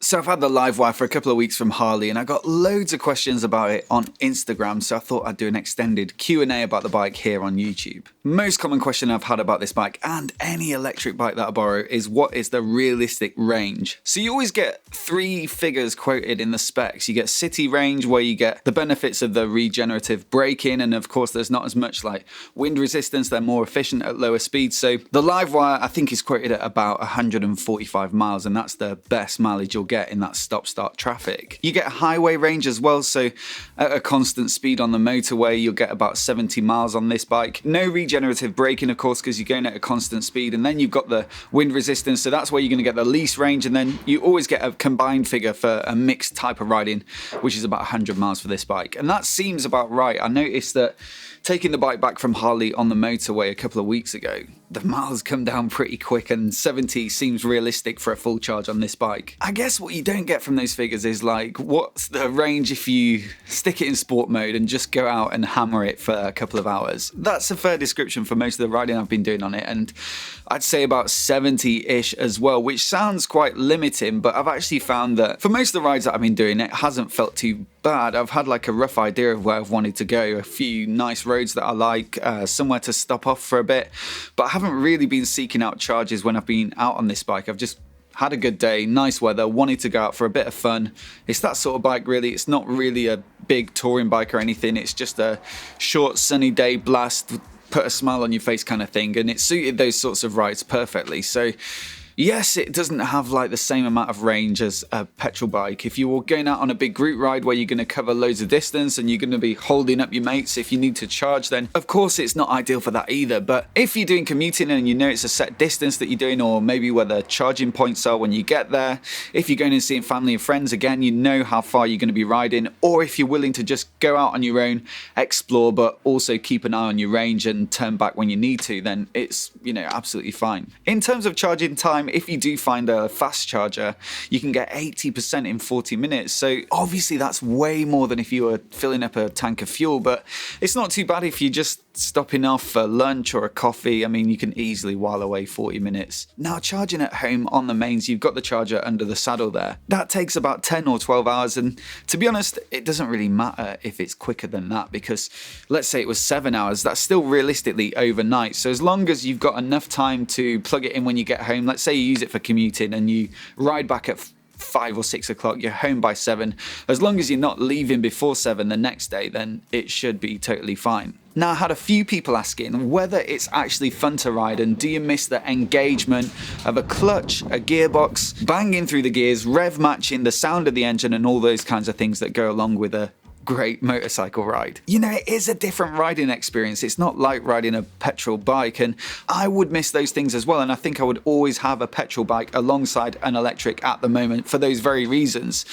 So I've had the LiveWire for a couple of weeks from Harley, and I got loads of questions about it on Instagram, so I thought I'd do an extended Q&A about the bike here on YouTube. Most common question I've had about this bike, and any electric bike that I borrow, is what is the realistic range? So you always get three figures quoted in the specs. You get city range, where you get the benefits of the regenerative braking, and of course there's not as much like wind resistance, they're more efficient at lower speeds. So the LiveWire I think is quoted at about 145 miles, and that's the best mileage you'll get in that stop-start traffic. You get highway range as well, so at a constant speed on the motorway you'll get about 70 miles on this bike. No regenerative braking of course, because you're going at a constant speed, and then you've got the wind resistance, so that's where you're going to get the least range, and then you always get a combined figure for a mixed type of riding, which is about 100 miles for this bike, and that seems about right. I noticed that taking the bike back from Harley on the motorway a couple of weeks ago, the miles come down pretty quick, and 70 seems realistic for a full charge on this bike. I guess what you don't get from those figures is like, what's the range if you stick it in sport mode and just go out and hammer it for a couple of hours? That's a fair description for most of the riding I've been doing on it, and I'd say about 70-ish as well, which sounds quite limiting, but I've actually found that for most of the rides that I've been doing, it hasn't felt too bad. I've had like a rough idea of where I've wanted to go, a few nice roads that I like, somewhere to stop off for a bit, but I haven't really been seeking out charges when I've been out on this bike. I've just had a good day, nice weather, wanted to go out for a bit of fun. It's that sort of bike really. It's not really a big touring bike or anything. It's just a short sunny day blast, put a smile on your face kind of thing, and it suited those sorts of rides perfectly. So yes, it doesn't have like the same amount of range as a petrol bike. If you were going out on a big group ride where you're going to cover loads of distance and you're going to be holding up your mates if you need to charge, then of course it's not ideal for that either. But if you're doing commuting and you know it's a set distance that you're doing, or maybe where the charging points are when you get there, if you're going and seeing family and friends, again, you know how far you're going to be riding, or if you're willing to just go out on your own, explore, but also keep an eye on your range and turn back when you need to, then it's, you know, absolutely fine. In terms of charging time, if you do find a fast charger, you can get 80% in 40 minutes. So obviously that's way more than if you were filling up a tank of fuel, but it's not too bad if you're just stopping off for lunch or a coffee. I mean, you can easily while away 40 minutes. Now, charging at home on the mains, you've got the charger under the saddle there. That takes about 10 or 12 hours, and to be honest, it doesn't really matter if it's quicker than that, because let's say it was 7 hours, that's still realistically overnight. So as long as you've got enough time to plug it in when you get home, let's say you use it for commuting and you ride back at 5 or 6 o'clock, you're home by 7, as long as you're not leaving before 7 the next day, then it should be totally fine. Now, I had a few people asking whether it's actually fun to ride, and do you miss the engagement of a clutch, a gearbox, banging through the gears, rev matching, the sound of the engine, and all those kinds of things that go along with a great motorcycle ride. You know, it is a different riding experience. It's not like riding a petrol bike, and I would miss those things as well, and I think I would always have a petrol bike alongside an electric at the moment for those very reasons.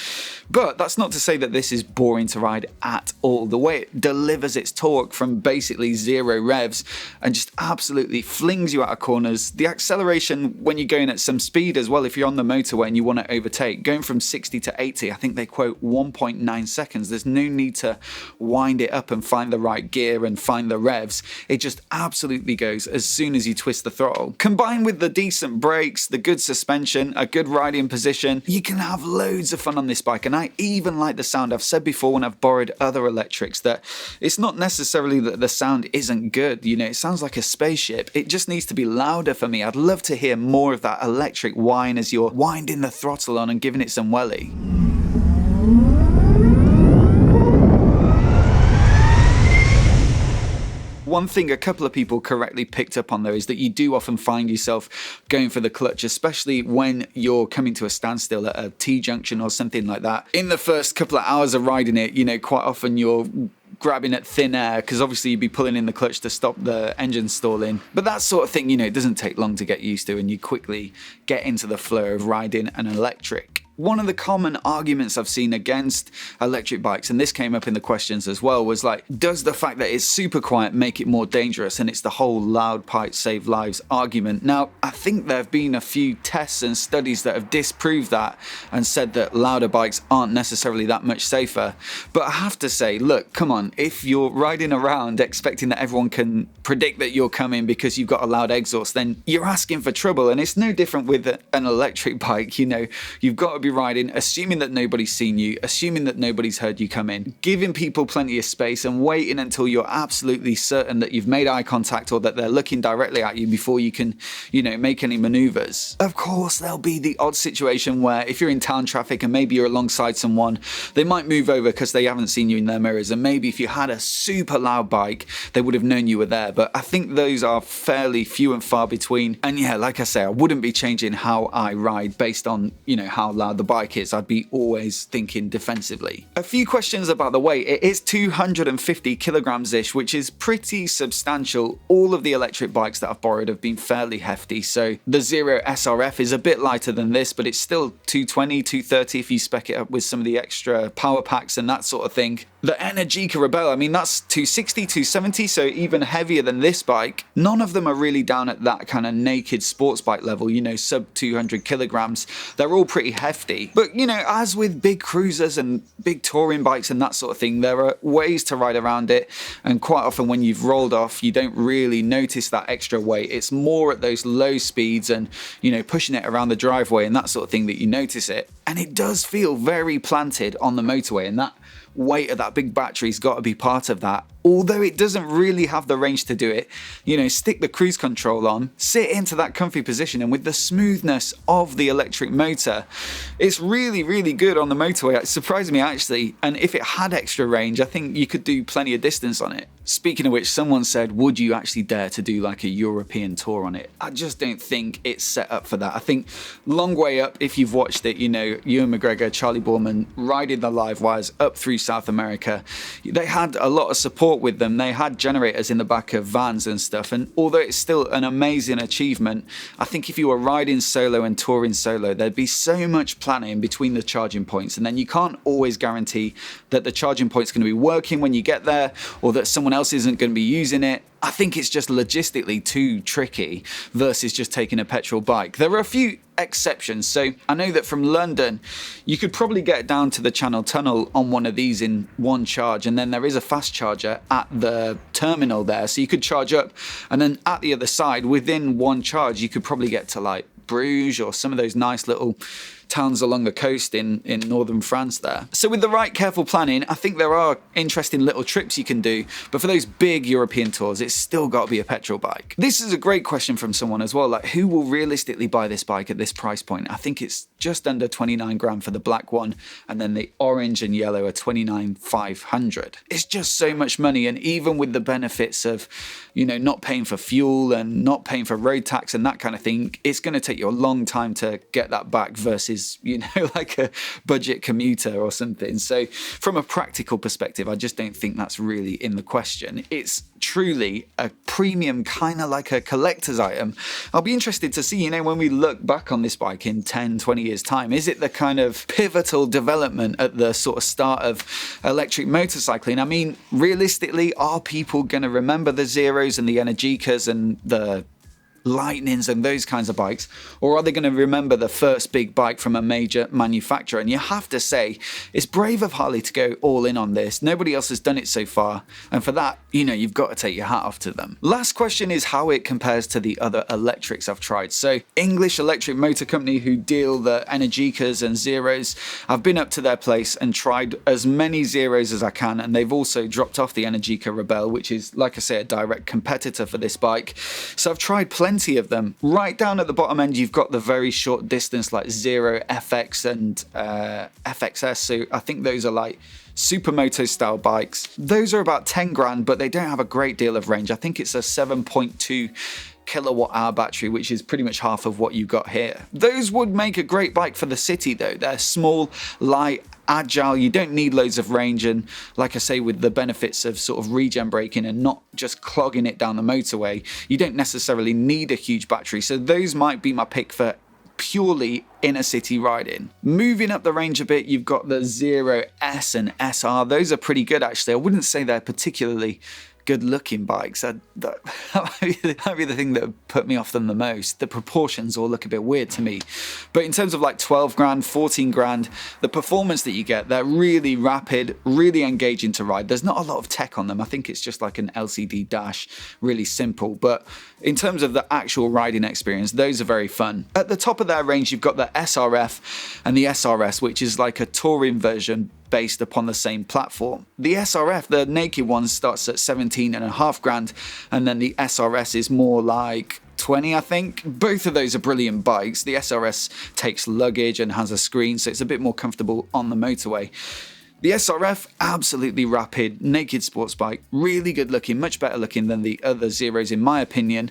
But that's not to say that this is boring to ride at all. The way it delivers its torque from basically zero revs and just absolutely flings you out of corners. The acceleration when you're going at some speed as well, if you're on the motorway and you want to overtake, going from 60 to 80, I think they quote 1.9 seconds. There's no need to wind it up and find the right gear and find the revs. It just absolutely goes as soon as you twist the throttle. Combined with the decent brakes, the good suspension, a good riding position, you can have loads of fun on this bike. And I even like the sound. I've said before when I've borrowed other electrics that it's not necessarily that the sound isn't good. You know, it sounds like a spaceship. It just needs to be louder for me. I'd love to hear more of that electric whine as you're winding the throttle on and giving it some welly. One thing a couple of people correctly picked up on though is that you do often find yourself going for the clutch, especially when you're coming to a standstill at a T-junction or something like that. In the first couple of hours of riding it, you know, quite often you're grabbing at thin air, because obviously you'd be pulling in the clutch to stop the engine stalling. But that sort of thing, you know, it doesn't take long to get used to, and you quickly get into the flow of riding an electric. One of the common arguments I've seen against electric bikes, and this came up in the questions as well, was like, does the fact that it's super quiet make it more dangerous? And it's the whole loud pipes save lives argument. Now, I think there have been a few tests and studies that have disproved that and said that louder bikes aren't necessarily that much safer. But I have to say, look, come on, if you're riding around expecting that everyone can predict that you're coming because you've got a loud exhaust, then you're asking for trouble. And it's no different with an electric bike. You know, you've got to be riding, assuming that nobody's seen you, assuming that nobody's heard you come in, giving people plenty of space and waiting until you're absolutely certain that you've made eye contact or that they're looking directly at you before you can, make any maneuvers. Of course, there'll be the odd situation where if you're in town traffic and maybe you're alongside someone, they might move over because they haven't seen you in their mirrors, and maybe if you had a super loud bike, they would have known you were there. But I think those are fairly few and far between. And yeah, like I say, I wouldn't be changing how I ride based on, how loud the bike is. I'd be always thinking defensively. A few questions about the weight. It is 250 kilograms ish, which is pretty substantial. All of the electric bikes that I've borrowed have been fairly hefty. So the Zero SRF is a bit lighter than this, but it's still 220, 230 if you spec it up with some of the extra power packs and that sort of thing. The Energica Rebel, I mean, that's 260, 270, so even heavier than this bike. None of them are really down at that kind of naked sports bike level, sub 200 kilograms. They're all pretty hefty. But, as with big cruisers and big touring bikes and that sort of thing, there are ways to ride around it. And quite often when you've rolled off, you don't really notice that extra weight. It's more at those low speeds and, pushing it around the driveway and that sort of thing that you notice it. And it does feel very planted on the motorway, and that weight of that big battery's got to be part of that. Although it doesn't really have the range to do it, stick the cruise control on, sit into that comfy position, and with the smoothness of the electric motor, it's really, really good on the motorway. It surprised me actually, and if it had extra range, I think you could do plenty of distance on it. Speaking of which, someone said, would you actually dare to do like a European tour on it? I just don't think it's set up for that. I think long way up, if you've watched it, Ewan McGregor, Charlie Borman riding the LiveWires up through South America. They had a lot of support with them. They had generators in the back of vans and stuff, and although it's still an amazing achievement, I think if you were riding solo and touring solo, there'd be so much planning between the charging points, and then you can't always guarantee that the charging point's going to be working when you get there, or that someone else isn't going to be using it. I think it's just logistically too tricky versus just taking a petrol bike. There are a few exceptions. So I know that from London, you could probably get down to the Channel Tunnel on one of these in one charge, and then there is a fast charger at the terminal there. So you could charge up, and then at the other side, within one charge, you could probably get to like Bruges or some of those nice little towns along the coast in northern France there. So with the right careful planning, I think there are interesting little trips you can do, but for those big European tours, it's still got to be a petrol bike. This is a great question from someone as well, like who will realistically buy this bike at this price point? I think it's just under 29 grand for the black one, and then the orange and yellow are 29,500. It's just so much money, and even with the benefits of, not paying for fuel and not paying for road tax and that kind of thing, it's going to take you a long time to get that back versus, like a budget commuter or something. So from a practical perspective, I just don't think that's really in the question. It's truly a premium, kind of like a collector's item. I'll be interested to see, when we look back on this bike in 10, 20 years time, is it the kind of pivotal development at the sort of start of electric motorcycling? I mean, realistically, are people going to remember the Zeros and the Energicas and the Lightnings and those kinds of bikes, or are they going to remember the first big bike from a major manufacturer? And you have to say, it's brave of Harley to go all in on this. Nobody else has done it so far, and for that, you've got to take your hat off to them. Last question is how it compares to the other electrics I've tried. So English Electric Motor Company, who deal the Energicas and Zeros, I've been up to their place and tried as many Zeros as I can, and they've also dropped off the Energica Rebel, which is, like I say, a direct competitor for this bike. So I've tried plenty of them. Right down at the bottom end, you've got the very short distance like Zero FX and FXS. So I think those are like supermoto style bikes. Those are about 10 grand, but they don't have a great deal of range. I think it's a 7.2 kilowatt hour battery, which is pretty much half of what you got here. Those would make a great bike for the city though. They're small, light, agile, you don't need loads of range, and like I say, with the benefits of sort of regen braking and not just clogging it down the motorway, you don't necessarily need a huge battery. So those might be my pick for purely inner city riding. Moving up the range a bit, you've got the Zero S and SR. Those are pretty good actually. I wouldn't say they're particularly good looking bikes. That might be the thing that would put me off them the most. The proportions all look a bit weird to me. But in terms of like 12 grand, 14 grand, the performance that you get, they're really rapid, really engaging to ride. There's not a lot of tech on them. I think it's just like an LCD dash, really simple. But in terms of the actual riding experience, those are very fun. At the top of their range, you've got the SRF and the SRS, which is like a touring version based upon the same platform. The SRF, the naked one, starts at 17.5 grand, and then the SRS is more like 20, I think. Both of those are brilliant bikes. The SRS takes luggage and has a screen, so it's a bit more comfortable on the motorway. The SRF, absolutely rapid, naked sports bike, really good looking, much better looking than the other Zeros in my opinion.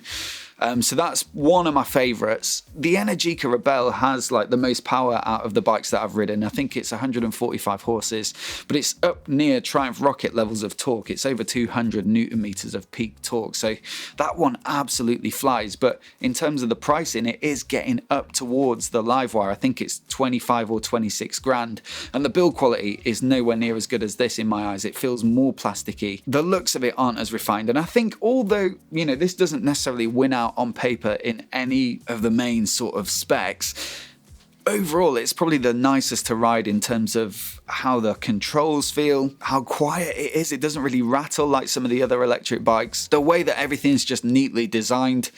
So that's one of my favourites. The Energica Rebelle has like the most power out of the bikes that I've ridden. I think it's 145 horses, but it's up near Triumph Rocket levels of torque. It's over 200 Newton meters of peak torque. So that one absolutely flies. But in terms of the pricing, it is getting up towards the LiveWire. I think it's 25 or 26 grand. And the build quality is nowhere near as good as this in my eyes. It feels more plasticky. The looks of it aren't as refined. And I think although, you know, this doesn't necessarily win out on paper in any of the main sort of specs, overall it's probably the nicest to ride in terms of how the controls feel, how quiet it is. It doesn't really rattle like some of the other electric bikes. The way that everything's just neatly designed.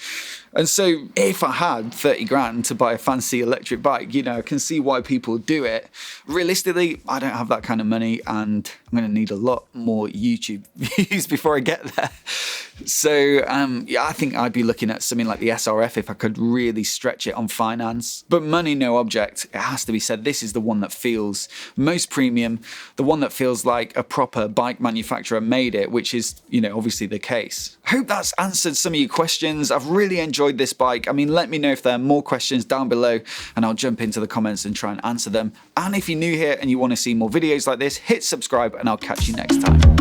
And so if I had 30 grand to buy a fancy electric bike, you know, I can see why people do it. Realistically, I don't have that kind of money, and I'm going to need a lot more YouTube views before I get there. So yeah, I think I'd be looking at something like the SRF if I could really stretch it on finance. But money no object, it has to be said, this is the one that feels most premium, the one that feels like a proper bike manufacturer made it, which is, you know, obviously the case. Hope that's answered some of your questions. I've really enjoyed this bike. I mean, let me know if there are more questions down below and I'll jump into the comments and try and answer them. And if you're new here and you want to see more videos like this, hit subscribe and I'll catch you next time.